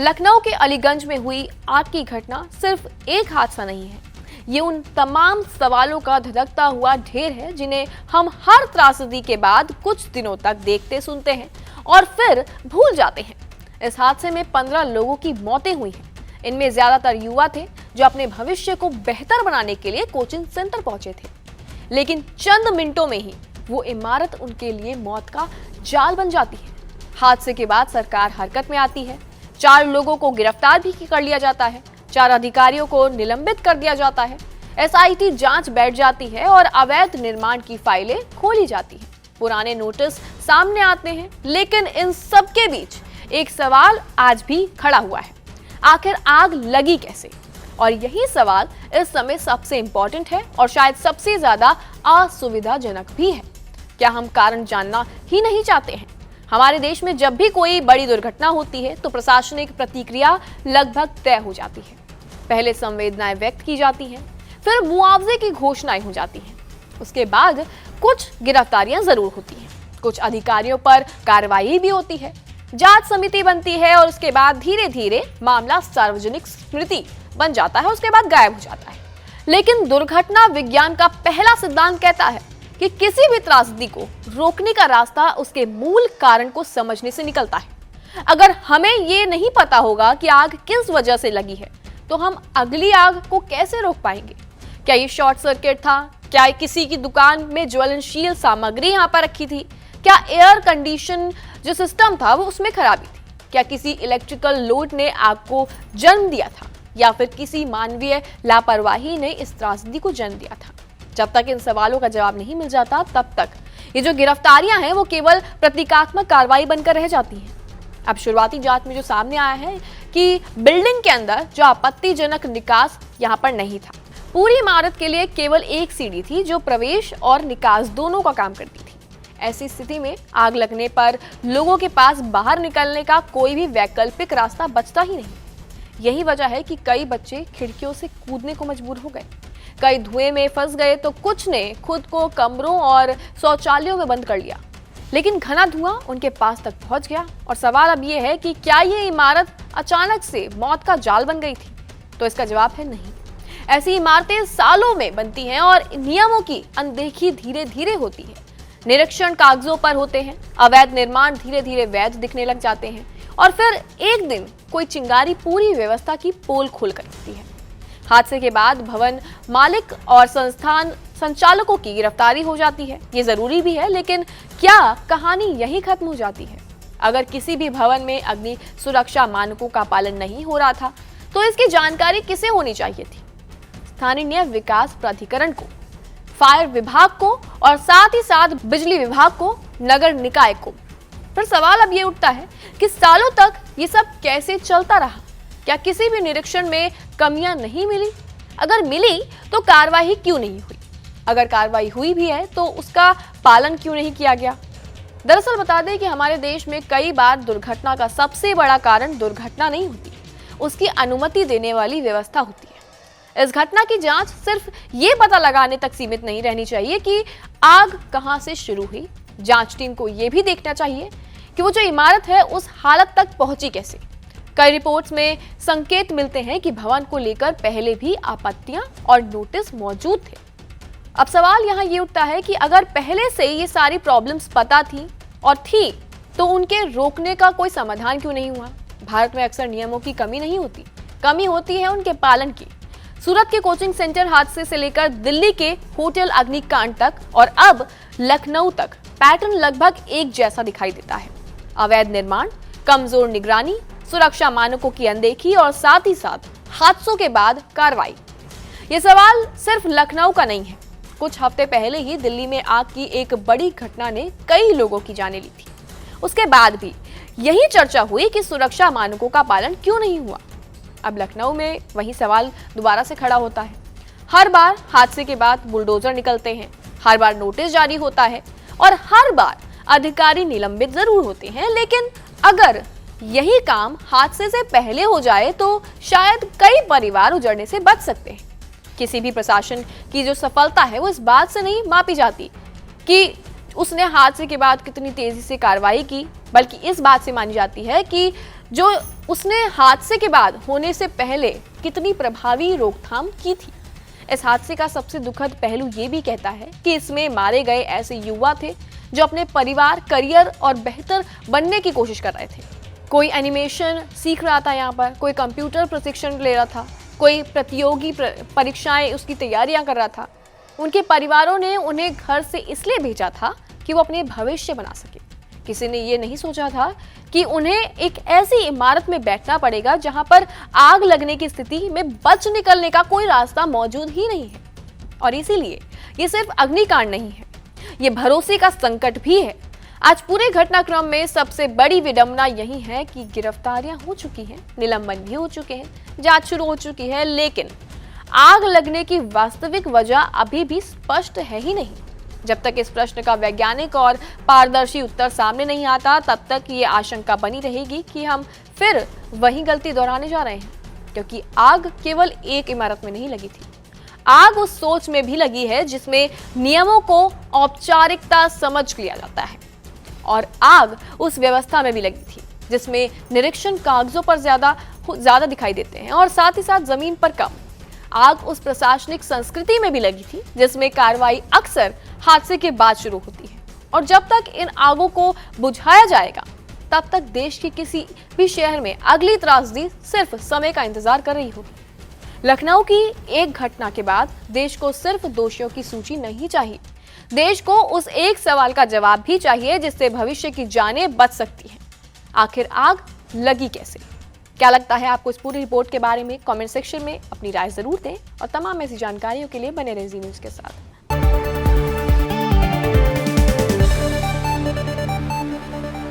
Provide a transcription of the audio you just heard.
लखनऊ के अलीगंज में हुई आग की घटना सिर्फ एक हादसा नहीं है, ये उन तमाम सवालों का धधकता हुआ ढेर है जिन्हें हम हर त्रासदी के बाद कुछ दिनों तक देखते सुनते हैं और फिर भूल जाते हैं। इस हादसे में 15 लोगों की मौतें हुई हैं। इनमें ज्यादातर युवा थे जो अपने भविष्य को बेहतर बनाने के लिए कोचिंग सेंटर पहुंचे थे, लेकिन चंद मिनटों में ही वो इमारत उनके लिए मौत का जाल बन जाती है। हादसे के बाद सरकार हरकत में आती है, 4 लोगों को गिरफ्तार भी कर लिया जाता है, 4 अधिकारियों को निलंबित कर दिया जाता है, SIT जांच बैठ जाती है और अवैध निर्माण की फाइलें खोली जाती हैं, पुराने नोटिस सामने आते हैं। लेकिन इन सब के बीच एक सवाल आज भी खड़ा हुआ है, आखिर आग लगी कैसे? और यही सवाल इस समय सबसे इंपॉर्टेंट है और शायद सबसे ज्यादा असुविधाजनक भी है। क्या हम कारण जानना ही नहीं चाहते हैं? हमारे देश में जब भी कोई बड़ी दुर्घटना होती है तो प्रशासनिक प्रतिक्रिया लगभग तय हो जाती है। पहले संवेदनाएं व्यक्त की जाती हैं, फिर मुआवजे की घोषणाएं हो जाती हैं, उसके बाद कुछ गिरफ्तारियां जरूर होती हैं, कुछ अधिकारियों पर कार्रवाई भी होती है, जांच समिति बनती है और उसके बाद धीरे धीरे मामला सार्वजनिक स्मृति बन जाता है, उसके बाद गायब हो जाता है। लेकिन दुर्घटना विज्ञान का पहला सिद्धांत कहता है कि किसी भी त्रासदी को रोकने का रास्ता उसके मूल कारण को समझने से निकलता है। अगर हमें ये नहीं पता होगा कि आग किस वजह से लगी है तो हम अगली आग को कैसे रोक पाएंगे? क्या ये शॉर्ट सर्किट था? क्या किसी की दुकान में ज्वलनशील सामग्री यहाँ पर रखी थी? क्या एयर कंडीशन जो सिस्टम था वो उसमें खराबी थी? क्या किसी इलेक्ट्रिकल लोड ने आग को जन्म दिया था या फिर किसी मानवीय लापरवाही ने इस त्रासदी को जन्म दिया था? जब तक इन सवालों का जवाब नहीं मिल जाता तब तक ये जो गिरफ्तारियां हैं वो केवल प्रतीकात्मक कार्रवाई बनकर रह जाती हैं। अब शुरुआती जांच में जो सामने आया है कि बिल्डिंग के अंदर जो आपत्तिजनक निकास यहाँ पर नहीं था। पूरी इमारत के लिए केवल एक सीढ़ी थी जो प्रवेश और निकास दोनों का काम करती थी। ऐसी स्थिति में आग लगने पर लोगों के पास बाहर निकलने का कोई भी वैकल्पिक रास्ता बचता ही नहीं। यही वजह है कि कई बच्चे खिड़कियों से कूदने को मजबूर हो गए, कई धुएं में फंस गए तो कुछ ने खुद को कमरों और शौचालयों में बंद कर लिया। लेकिन घना धुआं उनके पास तक पहुंच गया और सवाल अब ये है कि क्या ये इमारत अचानक से मौत का जाल बन गई थी? तो इसका जवाब है नहीं। ऐसी इमारतें सालों में बनती हैं और नियमों की अनदेखी धीरे धीरे होती है। निरीक्षण कागजों पर होते हैं, अवैध निर्माण धीरे धीरे वैध दिखने लग जाते हैं और फिर एक दिन कोई चिंगारी पूरी व्यवस्था की पोल खोल कर रखती है। हादसे के बाद भवन मालिक और संस्थान संचालकों की गिरफ्तारी हो जाती है। ये जरूरी भी है, लेकिन क्या कहानी यही खत्म हो जाती है? अगर किसी भी भवन में अग्नि सुरक्षा मानकों का पालन नहीं हो रहा था तो इसकी जानकारी किसे होनी चाहिए थी? स्थानीय विकास प्राधिकरण को, फायर विभाग को और साथ ही साथ बिजली विभाग को, नगर निकाय को। फिर सवाल अब ये उठता है कि सालों तक ये सब कैसे चलता रहा? क्या किसी भी निरीक्षण में कमियां नहीं मिली? अगर मिली तो कार्रवाई क्यों नहीं हुई? अगर कार्रवाई हुई भी है तो उसका पालन क्यों नहीं किया गया? दरअसल बता दें कि हमारे देश में कई बार दुर्घटना का सबसे बड़ा कारण दुर्घटना नहीं होती, उसकी अनुमति देने वाली व्यवस्था होती है। इस घटना की जांच सिर्फ ये पता लगाने तक सीमित नहीं रहनी चाहिए कि आग कहां से शुरू हुई। जांच टीम को यह भी देखना चाहिए कि वो जो इमारत है उस हालत तक पहुंची कैसे। कई रिपोर्ट्स में संकेत मिलते हैं कि भवन को लेकर पहले भी आपत्तियां और नोटिस मौजूद थे। अब सवाल यहाँ ये उठता है कि अगर पहले से ये सारी प्रॉब्लम्स पता थी और थी तो उनके रोकने का कोई समाधान क्यों नहीं हुआ? भारत में अक्सर नियमों की कमी नहीं होती, कमी होती है उनके पालन की। सूरत के कोचिंग सेंटर हादसे से लेकर दिल्ली के होटल अग्निकांड तक और अब लखनऊ तक पैटर्न लगभग एक जैसा दिखाई देता है। अवैध निर्माण, कमजोर निगरानी, सुरक्षा मानकों की अनदेखी और साथ ही साथ हादसों के बाद कार्रवाई। ये सवाल सिर्फ लखनऊ का नहीं है। कुछ हफ्ते पहले ही दिल्ली में आग की एक बड़ी घटना ने कई लोगों की जानें ली थी। उसके बाद भी यही चर्चा हुई कि सुरक्षा मानकों का पालन क्यों नहीं हुआ। अब लखनऊ में वही सवाल दोबारा से खड़ा होता है। हर बार हादसे के बाद बुलडोजर निकलते हैं, हर बार नोटिस जारी होता है और हर बार अधिकारी निलंबित जरूर होते हैं, लेकिन अगर यही काम हादसे से पहले हो जाए तो शायद कई परिवार उजड़ने से बच सकते हैं। किसी भी प्रशासन की जो सफलता है वो इस बात से नहीं मापी जाती कि उसने हादसे के बाद कितनी तेजी से कार्रवाई की, बल्कि इस बात से मानी जाती है कि जो उसने हादसे के बाद होने से पहले कितनी प्रभावी रोकथाम की थी। इस हादसे का सबसे दुखद पहलू ये भी कहता है कि इसमें मारे गए ऐसे युवा थे जो अपने परिवार, करियर और बेहतर बनने की कोशिश कर रहे थे। कोई एनिमेशन सीख रहा था यहाँ पर, कोई कंप्यूटर प्रशिक्षण ले रहा था, कोई प्रतियोगी परीक्षाएं उसकी तैयारियां कर रहा था। उनके परिवारों ने उन्हें घर से इसलिए भेजा था कि वो अपने भविष्य बना सके। किसी ने ये नहीं सोचा था कि उन्हें एक ऐसी इमारत में बैठना पड़ेगा जहां पर आग लगने की स्थिति में बच निकलने का कोई रास्ता मौजूद ही नहीं है। और इसीलिए ये सिर्फ अग्निकांड नहीं है, ये भरोसे का संकट भी है। आज पूरे घटनाक्रम में सबसे बड़ी विडंबना यही है कि गिरफ्तारियां हो चुकी हैं, निलंबन भी हो चुके हैं, जांच शुरू हो चुकी है, लेकिन आग लगने की वास्तविक वजह अभी भी स्पष्ट है ही नहीं। जब तक इस प्रश्न का वैज्ञानिक और पारदर्शी उत्तर सामने नहीं आता, तब तक ये आशंका बनी रहेगी कि हम फिर वही गलती दोहराने जा रहे हैं, क्योंकि आग केवल एक इमारत में नहीं लगी थी। आग उस सोच में भी लगी है जिसमें नियमों को औपचारिकता समझ लिया जाता है, और आग उस व्यवस्था में भी लगी थी जिसमें निरीक्षण कागजों पर ज्यादा दिखाई देते हैं और साथ ही साथ जमीन पर कम। आग उस प्रशासनिक संस्कृति में भी लगी थी जिसमें कार्रवाई अक्सर हादसे के बाद शुरू होती है, और जब तक इन आगों को बुझाया जाएगा तब तक देश के किसी भी शहर में अगली त्रासदी सिर्फ समय का इंतजार कर रही होगी। लखनऊ की एक घटना के बाद देश को सिर्फ दोषियों की सूची नहीं चाहिए, देश को उस एक सवाल का जवाब भी चाहिए जिससे भविष्य की जानें बच सकती हैं। आखिर आग लगी कैसे? क्या लगता है आपको इस पूरी रिपोर्ट के बारे में? कमेंट सेक्शन में अपनी राय जरूर दें और तमाम ऐसी जानकारियों के लिए बने रहिए जी न्यूज़ के साथ।